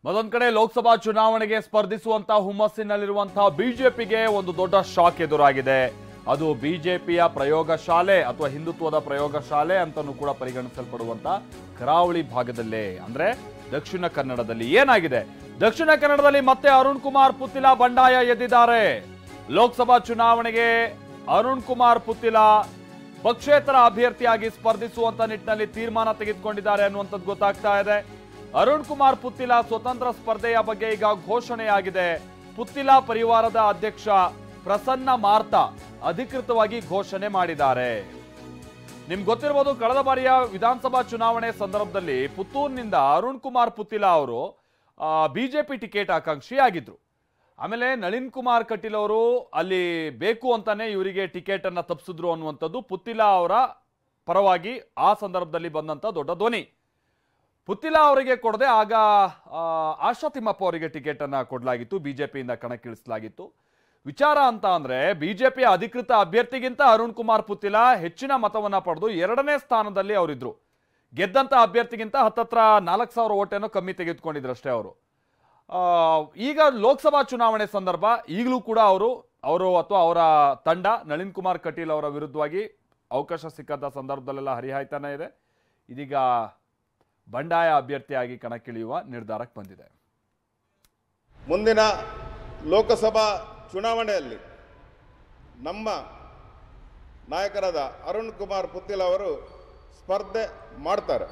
ಮತ್ತೊಂದು ಕಡೆ ಲೋಕಸಭಾ ಚುನಾವಣೆಗೆ ಸ್ಪರ್ಧಿಸುವಂತ ಹುಮ್ಮಸ್ಸಿನಲ್ಲಿರುವಂತಹ ಬಿಜೆಪಿಗೆ ಒಂದು ದೊಡ್ಡ ಶಾಕ್ ಎದುರಾಗಿದೆ. ಅದು ಬಿಜೆಪಿಯ ಪ್ರಯೋಗಶಾಲೆ ಅಥವಾ ಹಿಂದುತ್ವದ ಪ್ರಯೋಗಶಾಲೆ ಅಂತಾನೂ ಕೂಡ ಪರಿಗಣಿಸಲ್ಪಡುವಂತ ಕರಾವಳಿ ಭಾಗದಲ್ಲೇ ಅಂದ್ರೆ ದಕ್ಷಿಣ ಕನ್ನಡದಲ್ಲಿ ಏನಾಗಿದೆ? ದಕ್ಷಿಣ ಕನ್ನಡದಲ್ಲಿ ಮತ್ತೆ ಅರುಣ್ ಕುಮಾರ್ ಪುತ್ತಿಲ ಬಂಡಾಯ ಎದ್ದಿದ್ದಾರೆ. ಲೋಕಸಭಾ ಚುನಾವಣೆಗೆ ಅರುಣ್ ಕುಮಾರ್ ಪುತ್ತಿಲ ಪಕ್ಷೇತರ ಅಭ್ಯರ್ಥಿಯಾಗಿ ಸ್ಪರ್ಧಿಸುವಂತ ನಿಟ್ಟಿನಲ್ಲಿ ತೀರ್ಮಾನ ತೆಗೆದುಕೊಂಡಿದ್ದಾರೆ ಅನ್ನುವಂಥದ್ದು ಗೊತ್ತಾಗ್ತಾ ಇದೆ. ಅರುಣ್ ಕುಮಾರ್ ಪುತ್ತಿಲ ಸ್ವತಂತ್ರ ಸ್ಪರ್ಧೆಯ ಬಗ್ಗೆ ಈಗ ಘೋಷಣೆಯಾಗಿದೆ. ಪುತ್ತಿಲ ಪರಿವಾರದ ಅಧ್ಯಕ್ಷ ಪ್ರಸನ್ನ ಮಾರ್ತಾ ಅಧಿಕೃತವಾಗಿ ಘೋಷಣೆ ಮಾಡಿದ್ದಾರೆ. ನಿಮ್ಗೆ ಗೊತ್ತಿರಬಹುದು, ಕಳೆದ ಬಾರಿಯ ವಿಧಾನಸಭಾ ಚುನಾವಣೆ ಸಂದರ್ಭದಲ್ಲಿ ಪುತ್ತೂರಿನಿಂದ ಅರುಣ್ ಕುಮಾರ್ ಪುತ್ತಿಲ ಅವರು ಬಿಜೆಪಿ ಟಿಕೆಟ್ ಆಕಾಂಕ್ಷಿಯಾಗಿದ್ರು. ಆಮೇಲೆ ನಳಿನ್ ಕುಮಾರ್ ಕಟೀಲ್ ಅವರು ಅಲ್ಲಿ ಬೇಕು ಅಂತಾನೆ ಇವರಿಗೆ ಟಿಕೆಟ್ ಅನ್ನ ತಪ್ಪಿಸಿದ್ರು ಅನ್ನುವಂಥದ್ದು ಪುತ್ತಿಲ ಅವರ ಪರವಾಗಿ ಆ ಸಂದರ್ಭದಲ್ಲಿ ಬಂದಂತ ದೊಡ್ಡ ಧ್ವನಿ. ಪುತ್ತಿಲ ಅವರಿಗೆ ಕೊಡದೆ ಆಗ ಆಶಾ ತಿಮ್ಮಪ್ಪ ಅವರಿಗೆ ಟಿಕೆಟ್ ಅನ್ನ ಕೊಡಲಾಗಿತ್ತು, ಬಿಜೆಪಿಯಿಂದ ಕಣಕ್ಕಿಳಿಸಲಾಗಿತ್ತು. ವಿಚಾರ ಅಂತ ಅಂದ್ರೆ ಬಿಜೆಪಿಯ ಅಧಿಕೃತ ಅಭ್ಯರ್ಥಿಗಿಂತ ಅರುಣ್ ಕುಮಾರ್ ಪುತ್ತಿಲ ಹೆಚ್ಚಿನ ಮತವನ್ನ ಪಡೆದು 2ನೇ ಸ್ಥಾನದಲ್ಲಿ ಅವರಿದ್ರು. ಗೆದ್ದಂತ ಅಭ್ಯರ್ಥಿಗಿಂತ ಹತ್ತತ್ರ 4,000 ಓಟೇನೋ ಕಮ್ಮಿ ತೆಗೆದುಕೊಂಡಿದ್ರಷ್ಟೇ ಅವರು. ಈಗ ಲೋಕಸಭಾ ಚುನಾವಣೆ ಸಂದರ್ಭ ಈಗಲೂ ಕೂಡ ಅವರು ಅಥವಾ ಅವರ ತಂಡ ನಳಿನ್ ಕುಮಾರ್ ಕಟೀಲ್ ಅವರ ವಿರುದ್ಧವಾಗಿ ಅವಕಾಶ ಸಿಕ್ಕಂತ ಸಂದರ್ಭದಲ್ಲೆಲ್ಲ ಹರಿಹಾಯ್ತಾನೆ ಇದೆ. ಇದೀಗ ಬಂಡಾಯ ಅಭ್ಯರ್ಥಿಯಾಗಿ ಕಣಕ್ಕಿಳಿಯುವ ನಿರ್ಧಾರಕ್ಕೆ ಬಂದಿದೆ. ಮುಂದಿನ ಲೋಕಸಭಾ ಚುನಾವಣೆಯಲ್ಲಿ ನಮ್ಮ ನಾಯಕರಾದ ಅರುಣ್ ಕುಮಾರ್ ಪುತ್ತಿಲ ಅವರು ಸ್ಪರ್ಧೆ ಮಾಡ್ತಾರೆ.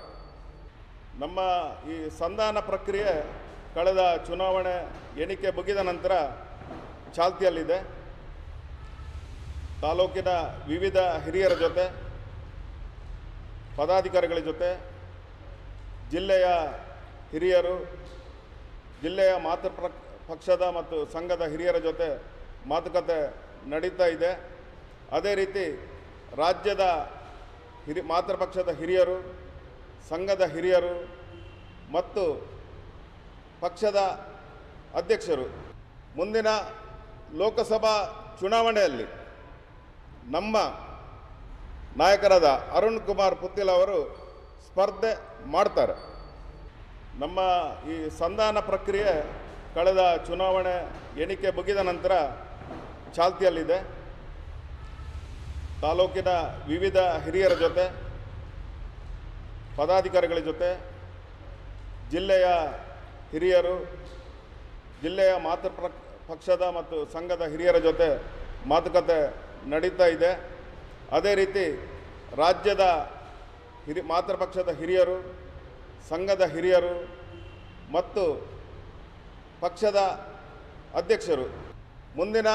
ನಮ್ಮ ಈ ಸಂಧಾನ ಪ್ರಕ್ರಿಯೆ ಕಳೆದ ಚುನಾವಣೆ ಎಣಿಕೆ ಮುಗಿದ ನಂತರ ಚಾಲ್ತಿಯಲ್ಲಿದೆ. ತಾಲೂಕಿನ ವಿವಿಧ ಹಿರಿಯರ ಜೊತೆ, ಪದಾಧಿಕಾರಿಗಳ ಜೊತೆ, ಜಿಲ್ಲೆಯ ಹಿರಿಯರು, ಜಿಲ್ಲೆಯ ಪಕ್ಷದ ಮತ್ತು ಸಂಘದ ಹಿರಿಯರ ಜೊತೆ ಮಾತುಕತೆ ನಡೀತಾ ಇದೆ. ಅದೇ ರೀತಿ ರಾಜ್ಯದ ಮಾತೃಪಕ್ಷದ ಹಿರಿಯರು, ಸಂಘದ ಹಿರಿಯರು ಮತ್ತು ಪಕ್ಷದ ಅಧ್ಯಕ್ಷರು ಮುಂದಿನ ಲೋಕಸಭಾ ಚುನಾವಣೆಯಲ್ಲಿ ನಮ್ಮ ನಾಯಕರಾದ ಅರುಣ್ ಕುಮಾರ್ ಪುತ್ತಿಲ ಅವರು ಸ್ಪರ್ಧೆ ಮಾಡ್ತಾರೆ. ನಮ್ಮ ಈ ಸಂಧಾನ ಪ್ರಕ್ರಿಯೆ ಕಳೆದ ಚುನಾವಣೆ ಎಣಿಕೆ ಮುಗಿದ ನಂತರ ಚಾಲ್ತಿಯಲ್ಲಿದೆ. ತಾಲೂಕಿನ ವಿವಿಧ ಹಿರಿಯರ ಜೊತೆ, ಪದಾಧಿಕಾರಿಗಳ ಜೊತೆ, ಜಿಲ್ಲೆಯ ಹಿರಿಯರು, ಜಿಲ್ಲೆಯ ಪಕ್ಷದ ಮತ್ತು ಸಂಘದ ಹಿರಿಯರ ಜೊತೆ ಮಾತುಕತೆ ನಡೀತಾ ಇದೆ. ಅದೇ ರೀತಿ ರಾಜ್ಯದ ಮಾತೃಪಕ್ಷದ ಹಿರಿಯರು, ಸಂಘದ ಹಿರಿಯರು ಮತ್ತು ಪಕ್ಷದ ಅಧ್ಯಕ್ಷರು ಮುಂದಿನ